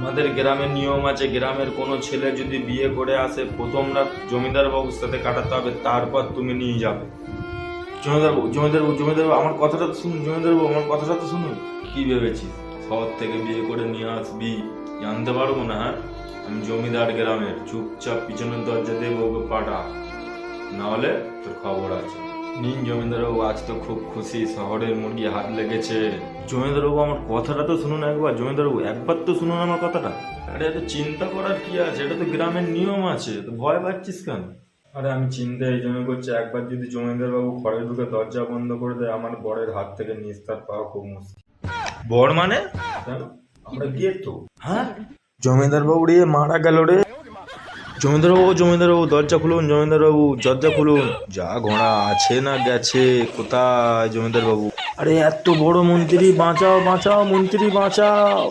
আমাদের গ্রামের নিয়ম আছে, গ্রামের কোনো ছেলে যদি বিয়ে করে আসে প্রথম রাত জমিদার বাবুর সাথে কাটাতে হবে, তারপর তুমি নিয়ে যাবে। জমিদার বাবু আমার কথাটা তো শুনুন, জমিদার বাবু আমার কথাটা তো শুনুন। কি ভেবেছিস শহর থেকে বিয়ে করে নিয়ে আসবি, জানতে পারবো না? হ্যাঁ, আমি জমিদার গ্রামের, চুপচাপ পিছনের দরজা দিয়ে বউকে পাঠা, না হলে তোর খবর আছে। নিন জমিদারবাবু, আজ তো খুব খুশি, শহরের মুরগি হাত লেগেছে। জমিদারবাবু আমার কথাটা তো শুনুন একবার, জমিদারবাবু একবার তো শুনুন আমার কথাটা। আরে এত চিন্তা করার কি আছে, এটা তো গ্রামের নিয়ম আছে, তো ভয় পাচ্ছিস কেন? আরে আমি চিন্তা এই জন্য করছি, একবার যদি জমিদারবাবু ঘরে ঢুকে দরজা বন্ধ করে দেয়, আমার বরের হাত থেকে নিস্তার পাওয়া খুব মুশকিল। বর মানে? কেন? আমরা গিয়ে তো। হ্যাঁ, জমিদারবাবু রে মারা গেল রে। জমিদারবাবু দরজা খুলুন, জমিদারবাবু দরজা খুলুন। যা ঘোড়া আছে না গেছে কোথায় জমিদারবাবু? আরে এত বড় মন্ত্রী, বাঁচাও বাঁচাও মন্ত্রী বাঁচাও।